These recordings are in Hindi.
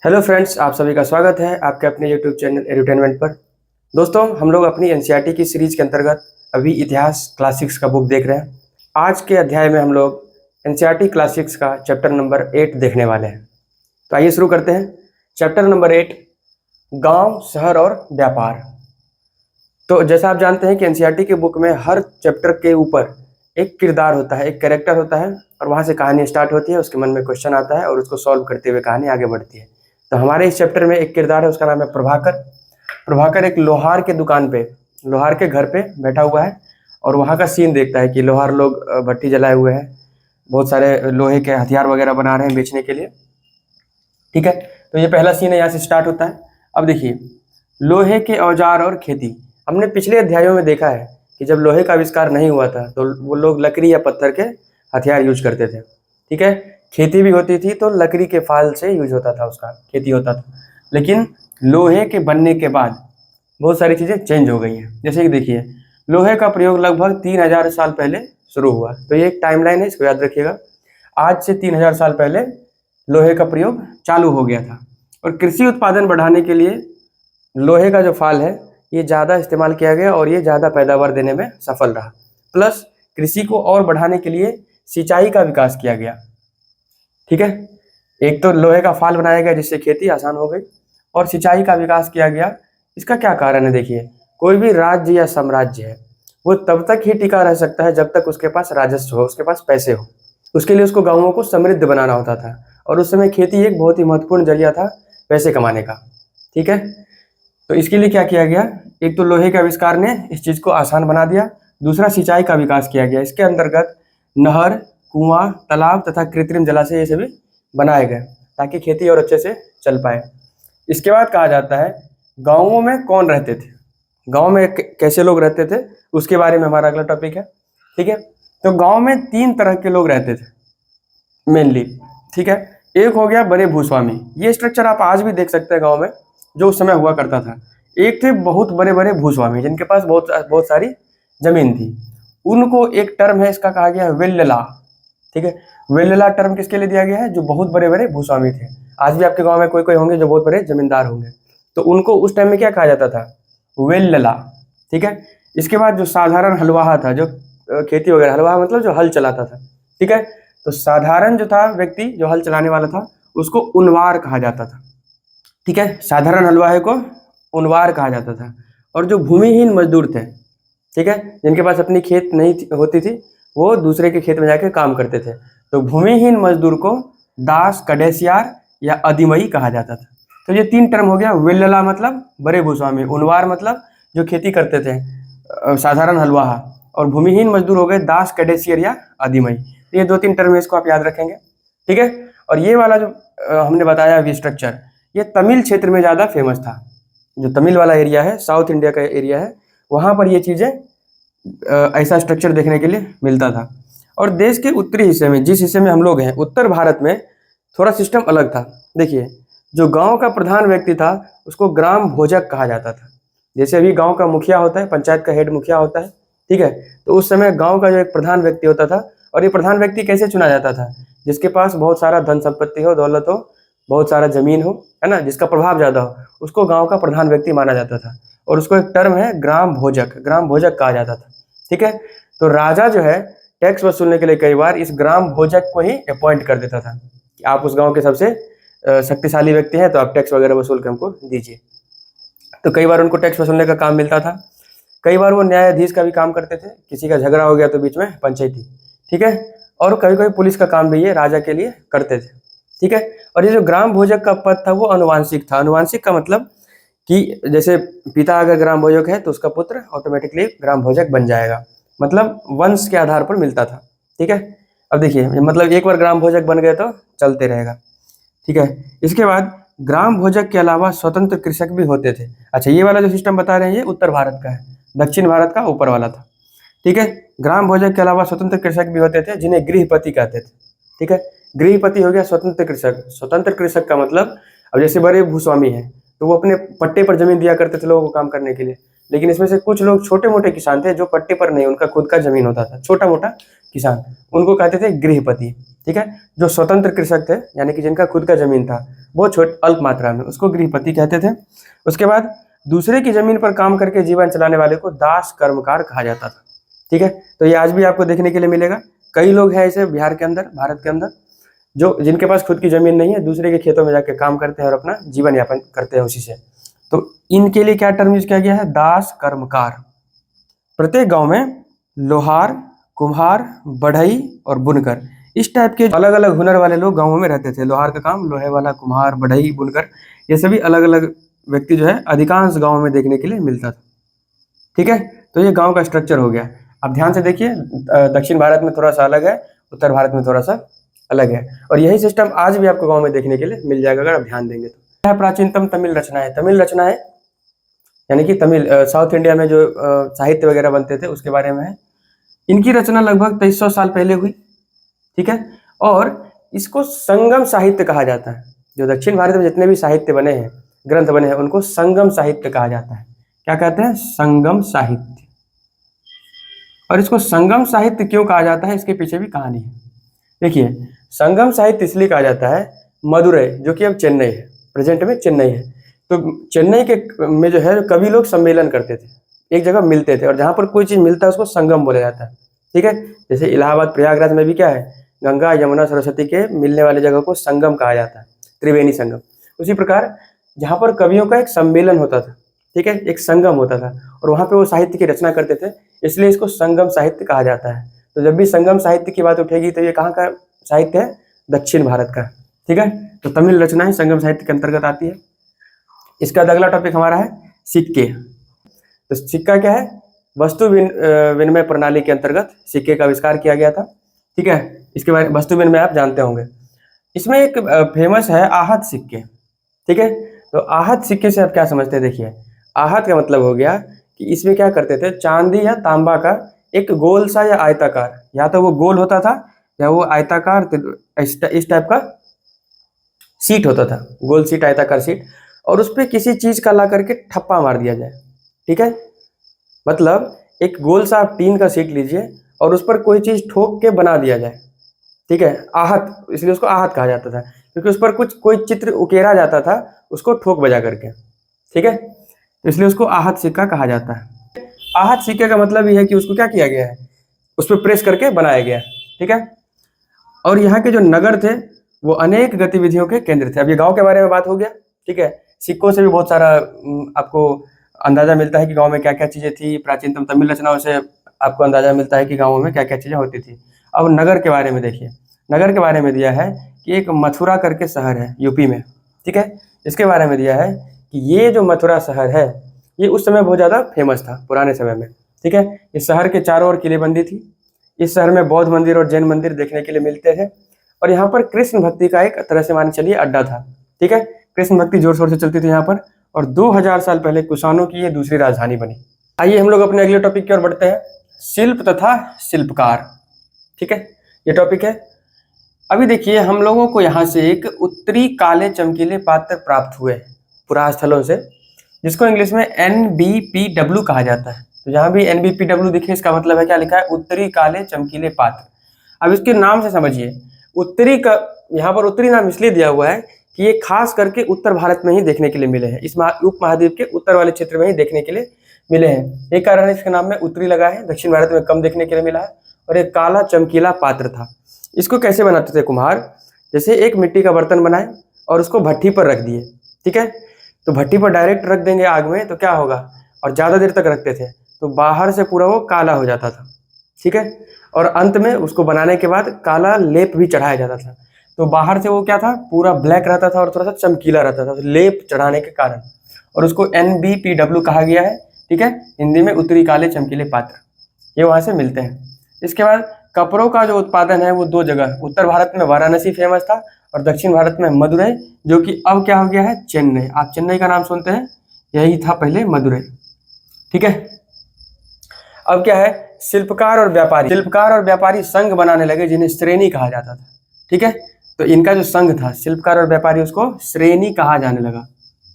हेलो फ्रेंड्स, आप सभी का स्वागत है आपके अपने यूट्यूब चैनल एडुटेनमेंट पर। दोस्तों, हम लोग अपनी एनसीईआरटी की सीरीज के अंतर्गत अभी इतिहास क्लासिक्स का बुक देख रहे हैं। आज के अध्याय में हम लोग एनसीईआरटी क्लासिक्स का चैप्टर नंबर 8 देखने वाले हैं। तो आइए शुरू करते हैं। चैप्टर नंबर 8, गांव, शहर और व्यापार। तो जैसा आप जानते हैं कि एनसीईआरटी के बुक में हर चैप्टर के ऊपर एक किरदार होता है, एक कैरेक्टर होता है, और वहाँ से कहानी स्टार्ट होती है, उसके मन में क्वेश्चन आता है और उसको सॉल्व करते हुए कहानी आगे बढ़ती है। तो हमारे इस चैप्टर में एक किरदार है, उसका नाम है प्रभाकर। प्रभाकर एक लोहार के दुकान पे, लोहार के घर पे बैठा हुआ है और वहाँ का सीन देखता है कि लोहार लोग भट्टी जलाए हुए हैं, बहुत सारे लोहे के हथियार वगैरह बना रहे हैं बेचने के लिए। ठीक है, तो ये पहला सीन है, यहाँ से स्टार्ट होता है। अब देखिए, लोहे के औजार और खेती। हमने पिछले अध्यायों में देखा है कि जब लोहे का आविष्कार नहीं हुआ था तो वो लोग लकड़ी या पत्थर के हथियार यूज करते थे। ठीक है, खेती भी होती थी तो लकड़ी के फाल से यूज होता था, उसका खेती होता था। लेकिन लोहे के बनने के बाद बहुत सारी चीज़ें चेंज हो गई हैं। जैसे कि देखिए, लोहे का प्रयोग लगभग 3000 साल पहले शुरू हुआ। तो ये एक टाइमलाइन है, इसको याद रखिएगा। आज से 3000 साल पहले लोहे का प्रयोग चालू हो गया था। और कृषि उत्पादन बढ़ाने के लिए लोहे का जो फाल है ये ज़्यादा इस्तेमाल किया गया और ये ज़्यादा पैदावार देने में सफल रहा। प्लस कृषि को और बढ़ाने के लिए सिंचाई का विकास किया गया। ठीक है, एक तो लोहे का फाल बनाया गया जिससे खेती आसान हो गई और सिंचाई का विकास किया गया। इसका क्या कारण है? देखिए, कोई भी राज्य या साम्राज्य है वो तब तक ही टिका रह सकता है जब तक उसके पास राजस्व हो, उसके पास पैसे हो। उसके लिए उसको गांवों को समृद्ध बनाना होता था और उस समय खेती एक बहुत ही महत्वपूर्ण जरिया था पैसे कमाने का। ठीक है, तो इसके लिए क्या किया गया? एक तो लोहे के आविष्कार ने इस चीज़ को आसान बना दिया, दूसरा सिंचाई का विकास किया गया। इसके अंतर्गत नहर, कुआं, तालाब तथा कृत्रिम जलाशय ये सभी बनाए गए ताकि खेती और अच्छे से चल पाए। इसके बाद कहा जाता है गाँवों में कौन रहते थे, गाँव में कैसे लोग रहते थे, उसके बारे में हमारा अगला टॉपिक है। ठीक है, तो गाँव में 3 तरह के लोग रहते थे मेनली। ठीक है, एक हो गया बड़े भूस्वामी। ये स्ट्रक्चर आप आज भी देख सकते हैं गाँव में, जो उस समय हुआ करता था। एक थे बहुत बड़े बड़े भूस्वामी जिनके पास बहुत बहुत सारी जमीन थी। उनको एक टर्म है, इसका कहा गया है वेल्लला। ठीक है, वेल्लला टर्म किसके लिए दिया गया है? जो बहुत बड़े बड़े भूस्वामी थे। आज भी आपके गांव में कोई कोई होंगे जो बहुत बड़े जमींदार होंगे, तो उनको उस टाइम में क्या कहा जाता था? वेल्लला। ठीक है, इसके बाद जो साधारण हलवाहा था, जो खेती वगैरह, हलवाहा मतलब जो हल चलाता था। ठीक है, तो साधारण जो था व्यक्ति, जो हल चलाने वाला था, उसको उनवार कहा जाता था। ठीक है, साधारण हलवाहे को उनवार कहा जाता था। और जो भूमिहीन मजदूर थे, ठीक है, जिनके पास अपनी खेत नहीं होती थी, वो दूसरे के खेत में जाकर काम करते थे, तो भूमिहीन मजदूर को दास, कडेसियार या अधिमई कहा जाता था। तो ये 3 टर्म हो गया। वेल्लला मतलब बड़े भूस्वामी, उनवार मतलब जो खेती करते थे साधारण हलवाहा, और भूमिहीन मजदूर हो गए दास, कडेसियर या अधिमई। तो ये 2-3 टर्म है, इसको आप याद रखेंगे। ठीक है, और ये वाला जो हमने बताया अभी स्ट्रक्चर, ये तमिल क्षेत्र में ज़्यादा फेमस था। जो तमिल वाला एरिया है, साउथ इंडिया का एरिया है, वहाँ पर ये चीज़ें ऐसा स्ट्रक्चर देखने के लिए मिलता था। और देश के उत्तरी हिस्से में, जिस हिस्से में हम लोग हैं, उत्तर भारत में थोड़ा सिस्टम अलग था। देखिए, जो गांव का प्रधान व्यक्ति था उसको ग्राम भोजक कहा जाता था। जैसे अभी गांव का मुखिया होता है, पंचायत का हेड मुखिया होता है। ठीक है, तो उस समय गांव का जो एक प्रधान व्यक्ति होता था, और ये प्रधान व्यक्ति कैसे चुना जाता था? जिसके पास बहुत सारा धन संपत्ति हो, दौलत हो, बहुत सारा जमीन हो, है ना, जिसका प्रभाव ज़्यादा हो, उसको गांव का प्रधान व्यक्ति माना जाता था। और उसको एक टर्म है ग्राम भोजक, ग्राम भोजक कहा जाता था। ठीक है, तो राजा जो है टैक्स वसूलने के लिए कई बार इस ग्राम भोजक को ही अपॉइंट कर देता था कि आप उस गांव के सबसे शक्तिशाली व्यक्ति हैं, तो आप टैक्स वगैरह वसूल के हमको दीजिए। तो कई बार उनको टैक्स वसूलने का काम मिलता था। कई बार वो न्यायाधीश का भी काम करते थे, किसी का झगड़ा हो गया तो बीच में पंचायती। ठीक है, और कभी कभी पुलिस का काम भी ये राजा के लिए करते थे। ठीक है, और ये जो ग्राम भोजक का पद था वो अनुवांशिक था। अनुवांशिक का मतलब कि जैसे पिता अगर ग्राम भोजक है तो उसका पुत्र ऑटोमेटिकली ग्राम भोजक बन जाएगा, मतलब वंश के आधार पर मिलता था। ठीक है, अब देखिए, मतलब एक बार ग्राम भोजक बन गए तो चलते रहेगा। ठीक है, इसके बाद ग्राम भोजक के अलावा स्वतंत्र कृषक भी होते थे। अच्छा, ये वाला जो सिस्टम बता रहे हैं ये उत्तर भारत का है, दक्षिण भारत का ऊपर वाला था। ठीक है, ग्राम भोजक के अलावा स्वतंत्र कृषक भी होते थे जिन्हें गृहपति कहते थे। ठीक है, गृहपति हो गया स्वतंत्र कृषक। स्वतंत्र कृषक का मतलब, अब जैसे बड़े भूस्वामी हैं तो वो अपने पट्टे पर जमीन दिया करते थे लोगों को काम करने के लिए, लेकिन इसमें से कुछ लोग छोटे मोटे किसान थे जो पट्टे पर नहीं, उनका खुद का जमीन होता था, छोटा मोटा किसान, उनको कहते थे गृहपति। ठीक है, जो स्वतंत्र कृषक थे यानी कि जिनका खुद का जमीन था बहुत छोट अल्प मात्रा में, उसको गृहपति कहते थे। उसके बाद दूसरे की जमीन पर काम करके जीवन चलाने वाले को दास कर्मकार कहा जाता था। ठीक है, तो ये आज भी आपको देखने के लिए मिलेगा। कई लोग हैं ऐसे बिहार के अंदर, भारत के अंदर, जो जिनके पास खुद की जमीन नहीं है, दूसरे के खेतों में जाके काम करते हैं और अपना जीवन यापन करते हैं उसी से। तो इनके लिए क्या टर्म यूज किया गया है? दास कर्मकार। प्रत्येक गांव में लोहार, कुम्हार, बढ़ई और बुनकर, इस टाइप के अलग अलग हुनर वाले लोग गांवों में रहते थे। लोहार का काम लोहे वाला, कुम्हार, बढ़ई, बुनकर, ये सभी अलग अलग व्यक्ति जो है अधिकांश गाँव में देखने के लिए मिलता था। ठीक है, तो ये गांव का स्ट्रक्चर हो गया। अब ध्यान से देखिए, दक्षिण भारत में थोड़ा सा अलग है, उत्तर भारत में थोड़ा सा अलग है, और यही सिस्टम आज भी आपको गांव में देखने के लिए मिल जाएगा अगर आप ध्यान देंगे तो। क्या प्राचीनतम तमिल रचना है? तमिल रचना है यानी कि तमिल साउथ इंडिया में जो साहित्य वगैरह बनते थे उसके बारे में है। इनकी रचना लगभग 2300 साल पहले हुई। ठीक है, और इसको संगम साहित्य कहा जाता है। जो दक्षिण भारत में जितने भी साहित्य बने हैं, ग्रंथ बने हैं, उनको संगम साहित्य कहा जाता है। क्या कहते हैं? संगम साहित्य। और इसको संगम साहित्य क्यों कहा जाता है, इसके पीछे भी कहानी है। देखिए, संगम साहित्य इसलिए कहा जाता है, मदुरई जो कि अब चेन्नई है, प्रेजेंट में चेन्नई है, तो चेन्नई के में जो है कवि लोग सम्मेलन करते थे, एक जगह मिलते थे, और जहाँ पर कोई चीज़ मिलता है उसको संगम बोला जाता है। ठीक है, जैसे इलाहाबाद प्रयागराज में भी क्या है, गंगा यमुना सरस्वती के मिलने वाली जगह को संगम कहा जाता है, त्रिवेणी संगम। उसी प्रकार जहाँ पर कवियों का एक सम्मेलन होता था, ठीक है, एक संगम होता था, और वहाँ पे वो साहित्य की रचना करते थे, इसलिए इसको संगम साहित्य कहा जाता है। तो जब भी संगम साहित्य की बात उठेगी तो ये कहाँ का साहित्य है? दक्षिण भारत का। ठीक है, तो तमिल रचनाएं संगम साहित्य के अंतर्गत आती है। इसका अगला टॉपिक हमारा है सिक्के। तो सिक्का क्या है? वस्तु विनिमय प्रणाली के अंतर्गत सिक्के का आविष्कार किया गया था। ठीक है, इसके बारे में वस्तु विनिमय आप जानते होंगे। इसमें एक फेमस है आहत सिक्के। ठीक है, तो आहत सिक्के से आप क्या समझते हैं? देखिए, आहत का मतलब हो गया कि इसमें क्या करते थे, चांदी या तांबा का एक गोल सा या आयताकार, या तो वो गोल होता था या वो आयताकार इस टाइप का सीट होता था, गोल सीट, आयताकार सीट, और उस पर किसी चीज का ला करके ठप्पा मार दिया जाए। ठीक है, मतलब एक गोल सा आप टीन का सीट लीजिए और उस पर कोई चीज ठोक के बना दिया जाए। ठीक है, आहत, इसलिए उसको आहत कहा जाता था, क्योंकि उस पर कुछ कोई चित्र उकेरा जाता था उसको ठोक बजा करके। ठीक है, इसलिए उसको आहत सिक्का कहा जाता है। आहत सिक्के का मतलब ये है कि उसको क्या किया गया है, उस पर प्रेस करके बनाया गया। ठीक है, और यहाँ के जो नगर थे वो अनेक गतिविधियों के केंद्र थे। अब ये गांव के बारे में बात हो गया। ठीक है, सिक्कों से भी बहुत सारा आपको अंदाजा मिलता है कि गांव में क्या क्या चीजें थी। प्राचीनतम तमिल रचनाओं से आपको अंदाजा मिलता है कि गाँवों में क्या क्या चीजें होती थी। अब नगर के बारे में देखिए, नगर के बारे में दिया है कि एक मथुरा करके शहर है यूपी में। ठीक है, इसके बारे में दिया है कि ये जो मथुरा शहर है ये उस समय बहुत ज़्यादा फेमस था, पुराने समय में। ठीक है, इस शहर के चारों ओर किलेबंदी थी। इस शहर में बौद्ध मंदिर और जैन मंदिर देखने के लिए मिलते थे, और यहाँ पर कृष्ण भक्ति का एक तरह से मान चलिए अड्डा था। ठीक है, कृष्ण भक्ति जोर शोर से चलती थी यहाँ पर, और 2000 साल पहले कुषाणों की ये दूसरी राजधानी बनी। आइए हम लोग अपने अगले टॉपिक की ओर बढ़ते हैं, शिल्प तथा शिल्पकार। ठीक है, ये टॉपिक है। अभी देखिए, हम लोगों को यहाँ से एक उत्तरी काले चमकीले पात्र प्राप्त हुए पुरास्थलों स्थलों से, जिसको इंग्लिश में NBPW कहा जाता है। तो जहाँ भी NBPW दिखे इसका मतलब है क्या लिखा है? उत्तरी काले चमकीले पात्र। अब इसके नाम से समझिए, उत्तरी का यहाँ पर उत्तरी नाम इसलिए दिया हुआ है कि ये खास करके उत्तर भारत में ही देखने के लिए मिले हैं, इस उपमहाद्वीप के उत्तर वाले क्षेत्र में ही देखने के लिए मिले हैं। एक कारण इसके नाम में उत्तरी लगा है, दक्षिण भारत में कम देखने के लिए मिला है। और एक काला चमकीला पात्र था। इसको कैसे बनाते थे कुम्हार? जैसे एक मिट्टी का बर्तन बनाए और उसको भट्टी पर रख दिए। ठीक है, तो भट्टी पर डायरेक्ट रख देंगे आग में तो क्या होगा, और ज़्यादा देर तक रखते थे तो बाहर से पूरा वो काला हो जाता था। ठीक है, और अंत में उसको बनाने के बाद काला लेप भी चढ़ाया जाता था, तो बाहर से वो क्या था, पूरा ब्लैक रहता था और थोड़ा सा चमकीला रहता था, तो लेप चढ़ाने के कारण, और उसको NBPW कहा गया है। ठीक है, हिंदी में उत्तरी काले चमकीले पात्र, ये वहाँ से मिलते हैं। इसके बाद कपड़ों का जो उत्पादन है वो दो जगह, उत्तर भारत में वाराणसी फेमस था और दक्षिण भारत में मदुरई, जो कि अब क्या हो गया है, चेन्नई। आप चेन्नई का नाम सुनते हैं, यही था पहले मदुरई। ठीक है, अब क्या है, शिल्पकार और व्यापारी। शिल्पकार और व्यापारी संघ बनाने लगे जिन्हें श्रेणी कहा जाता था। ठीक है, तो इनका जो संघ था शिल्पकार और व्यापारी, उसको श्रेणी कहा जाने लगा।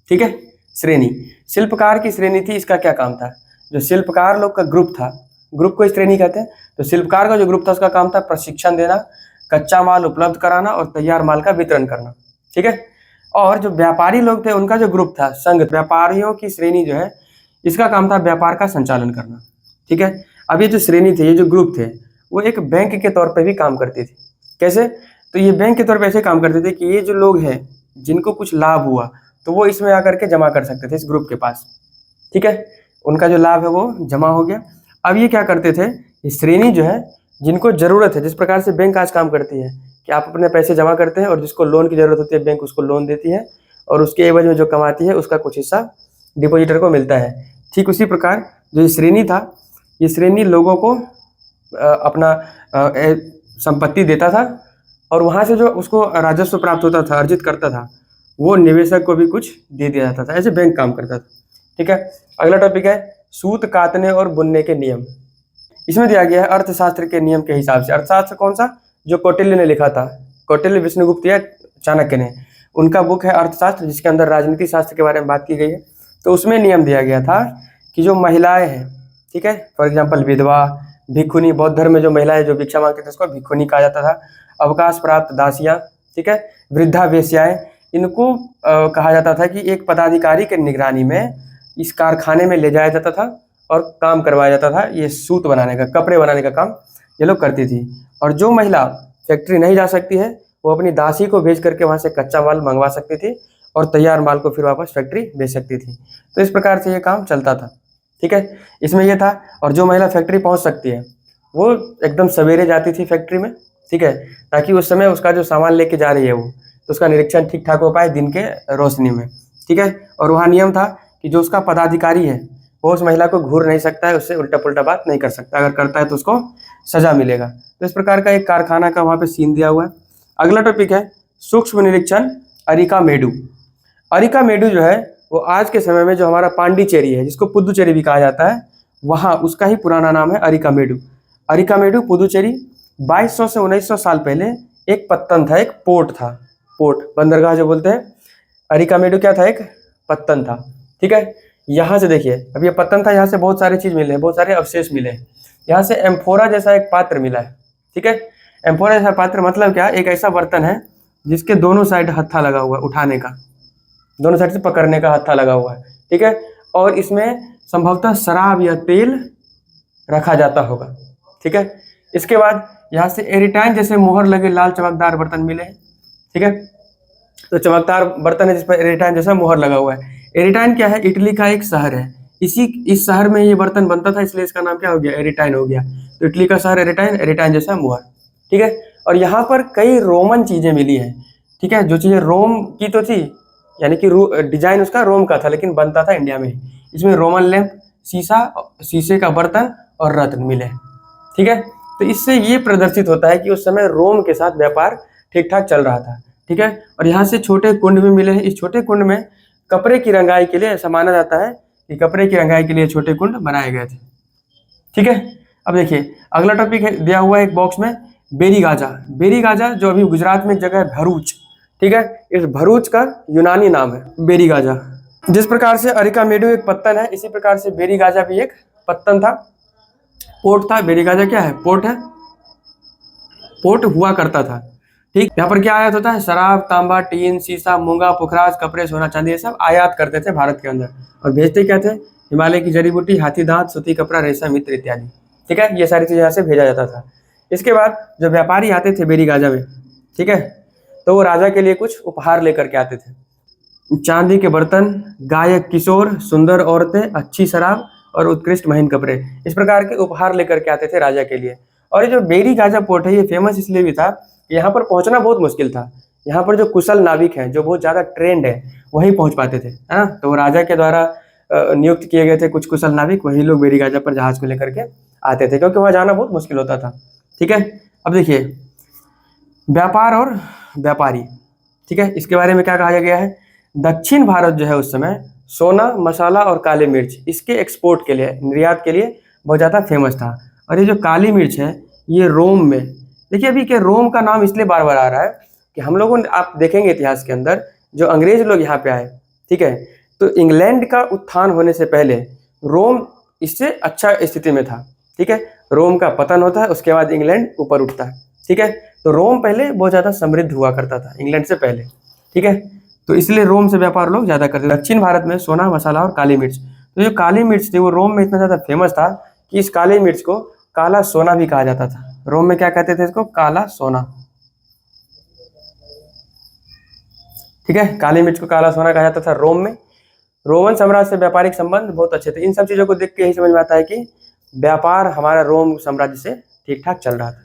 ठीक है, श्रेणी, शिल्पकार की श्रेणी थी। इसका क्या काम था, जो शिल्पकार लोग का ग्रुप था, ग्रुप को श्रेणी कहते हैं। तो शिल्पकार का जो ग्रुप था उसका काम था प्रशिक्षण देना, कच्चा माल उपलब्ध कराना और तैयार माल का वितरण करना, ठीक है। और जो व्यापारी लोग थे उनका जो ग्रुप था संघ, व्यापारियों की श्रेणी जो है इसका काम था व्यापार का संचालन करना, ठीक है। अब ये जो श्रेणी थे, ये जो ग्रुप थे, वो एक बैंक के तौर पे भी काम करती थी। कैसे? तो ये बैंक के तौर पे ऐसे काम करते थे कि ये जो लोग हैं जिनको कुछ लाभ हुआ तो वो इसमें आकर के जमा कर सकते थे इस ग्रुप के पास, ठीक है। उनका जो लाभ है वो जमा हो गया। अब ये क्या करते थे, ये श्रेणी जो है जिनको जरूरत है, जिस प्रकार से बैंक आज काम करती है कि आप अपने पैसे जमा करते हैं और जिसको लोन की जरूरत होती है बैंक उसको लोन देती है और उसके एवज में जो कमाती है उसका कुछ हिस्सा डिपॉजिटर को मिलता है। ठीक उसी प्रकार जो ये श्रेणी था, ये श्रेणी लोगों को अपना संपत्ति देता था और वहाँ से जो उसको राजस्व प्राप्त होता था, अर्जित करता था, वो निवेशक को भी कुछ दे दिया जाता था। ऐसे बैंक काम करता था, ठीक है। अगला टॉपिक है सूत काटने और बुनने के नियम। इसमें दिया गया है अर्थशास्त्र के नियम के हिसाब से। अर्थशास्त्र कौन सा? जो कौटिल्य ने लिखा था, कौटिल्य, विष्णुगुप्त या चाणक्य ने, उनका बुक है अर्थशास्त्र जिसके अंदर राजनीति शास्त्र के बारे में बात की गई है। तो उसमें नियम दिया गया था कि जो महिलाएं हैं, ठीक है, फॉर एग्जाम्पल विधवा, भिक्षुनी, बौद्ध धर्म में जो महिलाएं जो भिक्षा मांगती थी उसको भिक्षुनी कहा जाता था। अवकाश प्राप्त दासियां, ठीक है, वृद्धा वेश्याएं, इनको कहा जाता था कि एक पदाधिकारी के निगरानी में इस कारखाने में ले जाया जाता था और काम करवाया जाता था। ये सूत बनाने का, कपड़े बनाने का काम ये लोग करती थी। और जो महिला फैक्ट्री नहीं जा सकती है वो अपनी दासी को भेज करके वहाँ से कच्चा माल मंगवा सकती थी और तैयार माल को फिर वापस फैक्ट्री भेज सकती थी। तो इस प्रकार से ये काम चलता था, ठीक है। इसमें ये था, और जो महिला फैक्ट्री पहुँच सकती है वो एकदम सवेरे जाती थी फैक्ट्री में, ठीक है, ताकि उस समय उसका जो सामान लेके जा रही है वो, तो उसका निरीक्षण ठीक ठाक हो पाए दिन के रोशनी में, ठीक है। और वहाँ नियम था कि जो उसका पदाधिकारी है वो उस महिला को घूर नहीं सकता है, उससे उल्टा पुल्टा बात नहीं कर सकता, अगर करता है तो उसको सजा मिलेगा। तो इस प्रकार का एक कारखाना का वहाँ पे सीन दिया हुआ है। अगला टॉपिक है सूक्ष्म निरीक्षण अरिकामेडु। अरिकामेडु जो है वो आज के समय में जो हमारा पांडिचेरी है, जिसको पुदुचेरी भी कहा जाता है, वहाँ उसका ही पुराना नाम है अरिकामेडु। अरिकामेडु पुदुचेरी 2200 से 1900 साल पहले एक पत्तन था, एक पोर्ट था, पोर्ट, बंदरगाह जो बोलते हैं। अरिकामेडु क्या था? एक पत्तन था, ठीक है। यहाँ से देखिए, अब ये पत्तन था, यहाँ से बहुत सारी चीज़ मिले हैं, बहुत सारे अवशेष मिले हैं। यहाँ से एम्फोरा जैसा एक पात्र मिला है, ठीक है। एम्फोरा जैसा पात्र मतलब क्या? एक ऐसा बर्तन है जिसके दोनों साइड हत्था लगा हुआ है, उठाने का, दोनों साइड से पकड़ने का हत्था लगा हुआ है, ठीक है। और इसमें संभवतः शराब या तेल रखा जाता होगा, ठीक है। इसके बाद यहाँ से एरिटाइन जैसे मोहर लगे लाल चमकदार बर्तन मिले हैं, ठीक है। तो चमकदार बर्तन है जिस पर एरिटाइन जैसा मोहर लगा हुआ है। एरिटाइन क्या है? इटली का एक शहर है, इस शहर में ये बर्तन बनता था, इसलिए इसका नाम क्या हो गया? एरिटाइन हो गया। तो इटली का शहर एरिटाइन, एरिटाइन जैसा मोहर, ठीक है। और यहाँ पर कई रोमन चीजें मिली हैं, ठीक है। जो चीजें रोम की तो थी, यानी कि डिजाइन उसका रोम का था, लेकिन बनता था इंडिया में। इसमें रोमन लैंप, शीशा, शीशे का बर्तन और रत्न मिले, ठीक है। तो इससे ये प्रदर्शित होता है कि उस समय रोम के साथ व्यापार ठीक ठाक चल रहा था, ठीक है। और यहाँ से छोटे कुंड भी मिले हैं। इस छोटे कुंड में कपड़े की रंगाई के लिए ऐसा माना जाता है कि कपड़े की रंगाई के लिए छोटे कुंड बनाए गए थे, ठीक है। अब देखिए अगला टॉपिक है दिया हुआ है एक बॉक्स में, बेरीगाजा। बेरीगाजा जो अभी गुजरात में एक जगह है भरूच, ठीक है, इस भरूच का यूनानी नाम है बेरीगाजा। जिस प्रकार से अरिकामेडु एक पत्तन है, इसी प्रकार से बेरीगाजा भी एक पत्तन था, पोर्ट था। बेरीगाजा क्या है? पोर्ट है, पोर्ट हुआ करता था, ठीक। यहाँ पर क्या आयात होता है? शराब, तांबा, टीन, शीशा, मूंगा, पुखराज, कपड़े, सोना, चांदी, ये सब आयात करते थे भारत के अंदर। और भेजते क्या थे? हिमालय की जड़ी बूटी, हाथी दांत, सूती कपड़ा, रेशम, इत्र इत्यादि, ठीक है। ये सारी चीजें यहाँ से भेजा जाता था। इसके बाद जब व्यापारी आते थे बेरीगाजा में, ठीक है, तो वो राजा के लिए कुछ उपहार लेकर के आते थे। चांदी के बर्तन, गायक किशोर, सुंदर औरतें, अच्छी शराब और उत्कृष्ट महीन कपड़े, इस प्रकार के उपहार लेकर के आते थे राजा के लिए। और ये जो बेरीगाजा पोर्ट है ये फेमस इसलिए भी था, यहाँ पर पहुंचना बहुत मुश्किल था। यहाँ पर जो कुशल नाविक हैं, जो बहुत ज़्यादा ट्रेंड है, वही पहुंच पाते थे, है ना। तो वो राजा के द्वारा नियुक्त किए गए थे कुछ कुशल नाविक, वही लोग बेरीगाजा पर जहाज को लेकर के आते थे, क्योंकि वहाँ जाना बहुत मुश्किल होता था, ठीक है। अब देखिए व्यापार और व्यापारी, ठीक है, इसके बारे में क्या कहा गया है? दक्षिण भारत जो है उस समय सोना, मसाला और काली मिर्च, इसके एक्सपोर्ट के लिए, निर्यात के लिए बहुत ज़्यादा फेमस था। और ये जो काली मिर्च है ये रोम में, देखिए अभी के रोम का नाम इसलिए बार बार आ रहा है कि हम लोगों ने, आप देखेंगे इतिहास के अंदर जो अंग्रेज लोग यहाँ पे आए, ठीक है, तो इंग्लैंड का उत्थान होने से पहले रोम इससे अच्छा स्थिति में था। ठीक है, रोम का पतन होता है, उसके बाद इंग्लैंड ऊपर उठता है। ठीक है, तो रोम पहले बहुत ज़्यादा समृद्ध हुआ करता था इंग्लैंड से पहले। ठीक है, तो इसलिए रोम से व्यापार लोग ज़्यादा करते थे। दक्षिण भारत में सोना, मसाला और काली मिर्च। तो जो काली मिर्च थी वो रोम में इतना ज़्यादा फेमस था कि इस काली मिर्च को काला सोना भी कहा जाता था। रोम में क्या कहते थे इसको? काला सोना। ठीक है, काली मिर्च को काला सोना कहा जाता था रोम में। रोमन साम्राज्य से व्यापारिक संबंध बहुत अच्छे थे। इन सब चीज़ों को देख के यही समझ में आता है कि व्यापार हमारा रोम साम्राज्य से ठीक ठाक चल रहा था।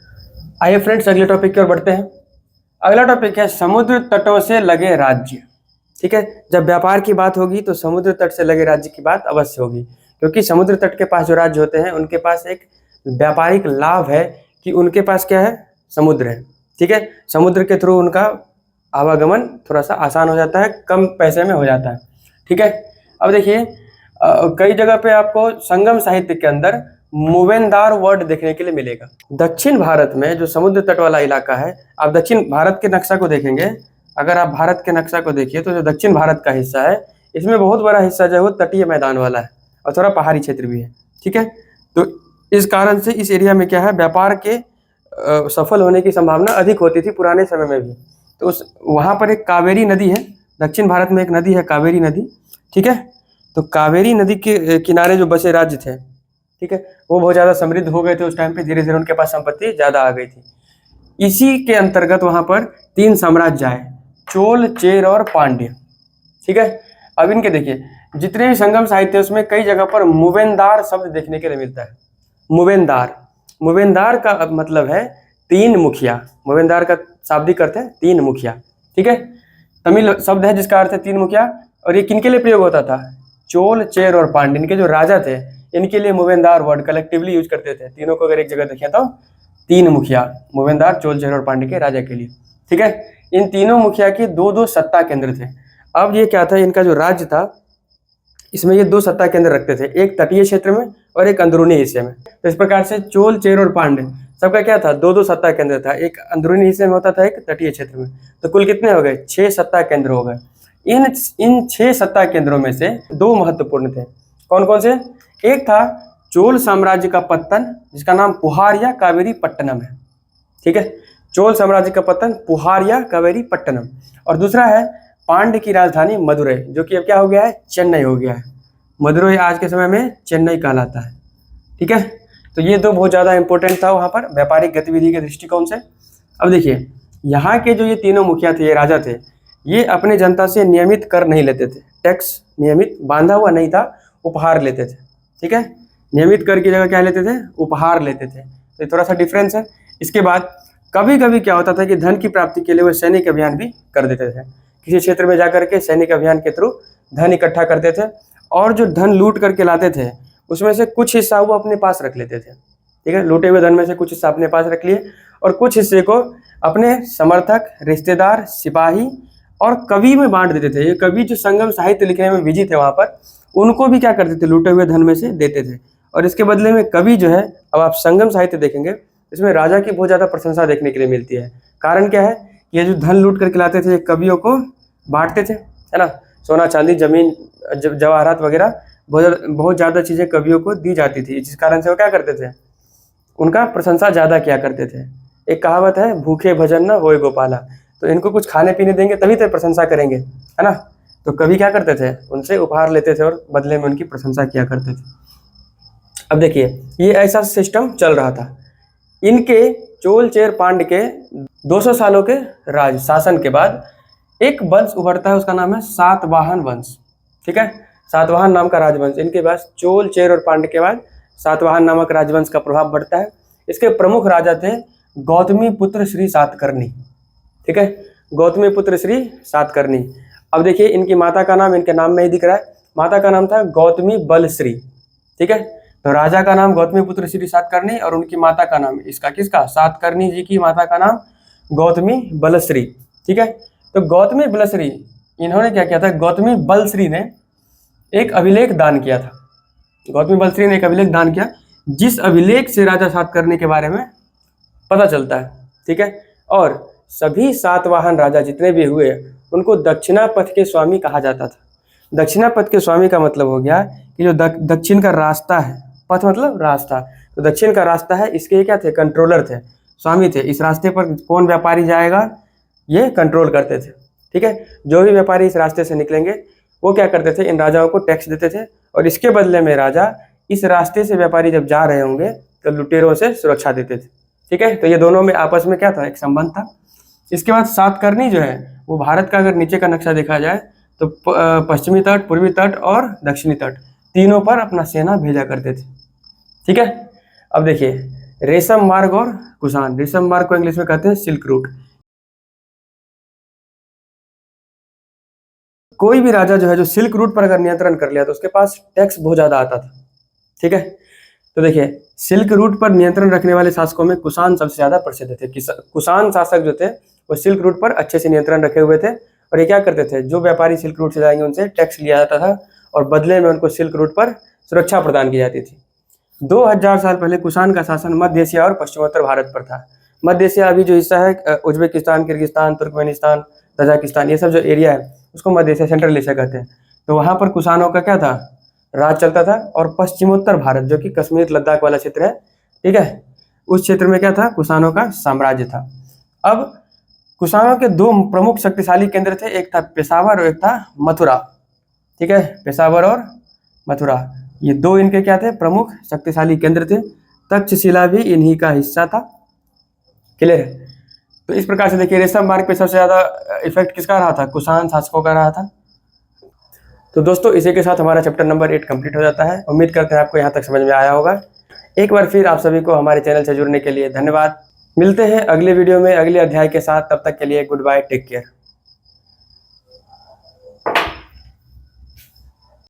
आइए फ्रेंड्स, अगले टॉपिक की ओर बढ़ते हैं। अगला टॉपिक है समुद्र तटों से लगे राज्य। ठीक है, जब व्यापार की बात होगी तो समुद्र तट से लगे राज्य की बात अवश्य होगी, क्योंकि समुद्र तट के पास जो राज्य होते हैं उनके पास एक व्यापारिक लाभ है कि उनके पास क्या है? समुद्र है। ठीक है, समुद्र के थ्रू उनका आवागमन थोड़ा सा आसान हो जाता है, कम पैसे में हो जाता है। ठीक है, अब देखिए कई जगह पे आपको संगम साहित्य के अंदर मूवेंदार वर्ड देखने के लिए मिलेगा। दक्षिण भारत में जो समुद्र तट वाला इलाका है, आप दक्षिण भारत के नक्शा को देखेंगे, अगर आप भारत के नक्शा को देखिए तो जो दक्षिण भारत का हिस्सा है इसमें बहुत बड़ा हिस्सा जो है वो तटीय मैदान वाला है और थोड़ा पहाड़ी क्षेत्र भी है। ठीक है, तो इस कारण से इस एरिया में क्या है, व्यापार के सफल होने की संभावना अधिक होती थी पुराने समय में भी। तो उस वहाँ पर एक कावेरी नदी है, दक्षिण भारत में एक नदी है कावेरी नदी। ठीक है, तो कावेरी नदी के किनारे जो बसे राज्य थे, ठीक है, वो बहुत ज़्यादा समृद्ध हो गए थे उस टाइम पे, धीरे धीरे उनके पास संपत्ति ज़्यादा आ गई थी। इसी के अंतर्गत वहाँ पर 3 साम्राज्य आए, चोल, चेर और पांड्य। ठीक है, अब इनके देखिए जितने भी संगम साहित्य है उसमें कई जगह पर मूवेंदार शब्द देखने के लिए मिलता है। मूवेंदार, मूवेंदार का मतलब है 3 मुखिया। मूवेंदार का शाब्दिक अर्थ है 3 मुखिया। ठीक है, तमिल शब्द है जिसका अर्थ है 3 मुखिया। और ये किनके लिए प्रयोग होता था? चोल, चेर और पांड्य, इनके जो राजा थे इनके लिए मूवेंदार वर्ड कलेक्टिवली यूज करते थे। तीनों को अगर एक जगह देखें तो 3 मुखिया, मूवेंदार, चोल, चेर और पांड्य के राजा के लिए। ठीक है, इन तीनों मुखिया के 2-2 सत्ता केंद्र थे। अब ये क्या था, इनका जो राज्य था इसमें ये 2 सत्ता केंद्र रखते थे, एक तटीय क्षेत्र में और एक अंदरूनी हिस्से में। तो इस प्रकार से चोल, चेर और पांड्य सबका क्या था? 2-2 सत्ता केंद्र था, एक अंदरूनी हिस्से में होता था, एक तटीय क्षेत्र में। तो कुल कितने हो गए? 6 सत्ता केंद्र हो गए। इन 6 सत्ता केंद्रों में से 2 महत्वपूर्ण थे। कौन कौन से? एक था चोल साम्राज्य का पत्तन, जिसका नाम पुहार या कावेरी पट्टनम है। ठीक है, चोल साम्राज्य का पतन, पुहार या कावेरी पट्टनम। और दूसरा है पांड्य की राजधानी मदुरै, जो कि अब क्या हो गया है? चेन्नई हो गया है। मदुरै आज के समय में चेन्नई कहलाता है। ठीक है, तो ये 2 बहुत ज़्यादा इंपॉर्टेंट था वहाँ पर व्यापारिक गतिविधि के दृष्टिकोण से। अब देखिए यहाँ के जो ये तीनों मुखिया थे, ये राजा थे, ये अपने जनता से नियमित कर नहीं लेते थे। टैक्स नियमित बांधा हुआ नहीं था, उपहार लेते थे। ठीक है, नियमित कर की जगह क्या लेते थे? उपहार लेते थे। तो थोड़ा सा डिफरेंस है। इसके बाद कभी कभी क्या होता था कि धन की प्राप्ति के लिए वो सैनिक अभियान भी कर देते थे। किसी क्षेत्र में जाकर के सैनिक अभियान के थ्रू धन इकट्ठा करते थे और जो धन लूट करके लाते थे उसमें से कुछ हिस्सा वो अपने पास रख लेते थे। ठीक है, लूटे हुए धन में से कुछ हिस्सा अपने पास रख लिए और कुछ हिस्से को अपने समर्थक, रिश्तेदार, सिपाही और कवि में बांट देते थे। ये कवि जो संगम साहित्य लिखने में बिजी थे वहाँ पर, उनको भी क्या करते थे? लूटे हुए धन में से देते थे। और इसके बदले में कवि जो है, अब आप संगम साहित्य देखेंगे इसमें राजा की बहुत ज़्यादा प्रशंसा देखने के लिए मिलती है। कारण क्या है? ये जो धन लूट करके लाते थे कवियों को बांटते थे, है ना। सोना, चांदी, जमीन, जवाहरात वगैरह बहुत ज़्यादा चीज़ें कवियों को दी जाती थी, जिस कारण से वो क्या करते थे? उनका प्रशंसा ज़्यादा किया करते थे। एक कहावत है, भूखे भजन न होए गोपाला। तो इनको कुछ खाने पीने देंगे तभी तो प्रशंसा करेंगे, है ना। तो कवि क्या करते थे? उनसे उपहार लेते थे और बदले में उनकी प्रशंसा किया करते थे। अब देखिए ये ऐसा सिस्टम चल रहा था। इनके चोल, चेर, पांड्य के 200 सालों के राज शासन के बाद एक वंश उभरता है, उसका नाम है सातवाहन वंश। ठीक है, सातवाहन नाम का राजवंश। इनके पास चोल, चेर और पांड्य के बाद सातवाहन नामक राजवंश का प्रभाव बढ़ता है। इसके प्रमुख राजा थे गौतमी पुत्र श्री सातकर्णी। ठीक है, गौतमी पुत्र श्री सातकर्णी। अब देखिए इनकी माता का नाम इनके नाम में ही दिख रहा है। माता का नाम था गौतमी बलश्री। ठीक है, तो राजा का नाम गौतमी पुत्र श्री सातकर्णी और उनकी माता का नाम इसका किसका? सातकर्णी जी की माता का नाम गौतमी बलश्री। ठीक है, तो गौतमी बलश्री इन्होंने क्या किया था? गौतमी बलश्री ने एक अभिलेख दान किया था। गौतमी बलश्री ने एक अभिलेख दान किया, जिस अभिलेख से राजा सातकर्णी के बारे में पता चलता है। ठीक है, और सभी सातवाहन राजा जितने भी हुए उनको दक्षिणा पथ के स्वामी कहा जाता था। दक्षिणापथ के स्वामी का मतलब हो गया कि जो दक्षिण का रास्ता है, पथ मतलब रास्ता, तो दक्षिण का रास्ता है, इसके क्या थे, कंट्रोलर थे, स्वामी थे। इस रास्ते पर कौन व्यापारी जाएगा, ये कंट्रोल करते थे। ठीक है, जो भी व्यापारी इस रास्ते से निकलेंगे वो क्या करते थे, इन राजाओं को टैक्स देते थे, और इसके बदले में राजा इस रास्ते से व्यापारी जब जा रहे होंगे तो लुटेरों से सुरक्षा देते थे। ठीक है, तो ये दोनों में आपस में क्या था, एक संबंध था। इसके बाद सातकर्णी जो है वो भारत का अगर नीचे का नक्शा देखा जाए तो पश्चिमी तट, पूर्वी तट और दक्षिणी तट तीनों पर अपना सेना भेजा करते थे। ठीक है, अब देखिए रेशम मार्ग और कुषाण। रेशम मार्ग को इंग्लिश में कहते हैं सिल्क रूट। कोई भी राजा जो है जो सिल्क रूट पर अगर नियंत्रण कर लिया तो उसके पास टैक्स बहुत ज्यादा आता था। ठीक है, तो देखिए सिल्क रूट पर नियंत्रण रखने वाले शासकों में कुषाण सबसे ज्यादा प्रसिद्ध थे। कुषाण शासक जो थे वो सिल्क रूट पर अच्छे से नियंत्रण रखे हुए थे, और ये क्या करते थे, जो व्यापारी सिल्क रूट से जाएंगे उनसे टैक्स लिया जाता था और बदले में उनको सिल्क रूट पर सुरक्षा प्रदान की जाती थी। 2000 साल पहले कुषाण का शासन मध्य एशिया और पश्चिमोत्तर भारत पर था। मध्य एशिया अभी जो हिस्सा है उज्बेकिस्तान, किर्गिस्तान, तुर्कमेनिस्तान, तजाकिस्तान, ये सब जो एरिया है उसको मध्य एशिया, सेंट्रल एशिया कहते हैं। तो वहां पर कुषाणों का क्या था, राज चलता था। और पश्चिमोत्तर भारत जो कि कश्मीर लद्दाख वाला क्षेत्र है, ठीक है, उस क्षेत्र में क्या था, कुषाणों का साम्राज्य था। अब कुषाणों के दो प्रमुख शक्तिशाली केंद्र थे, एक था पेशावर और एक था मथुरा। ठीक है, पेशावर और मथुरा, ये दो इनके क्या थे, प्रमुख शक्तिशाली केंद्र थे। तक्षशिला भी इन्हीं का हिस्सा था। क्लियर है, तो इस प्रकार से देखिए रेशम मार्ग पे सबसे ज्यादा इफेक्ट किसका रहा था, कुषाण शासकों का रहा था। तो दोस्तों इसी के साथ हमारा चैप्टर नंबर 8 कंप्लीट हो जाता है। उम्मीद करते हैं आपको यहाँ तक समझ में आया होगा। एक बार फिर आप सभी को हमारे चैनल से जुड़ने के लिए धन्यवाद। मिलते हैं अगले वीडियो में अगले अध्याय के साथ, तब तक के लिए गुड बाय, टेक केयर।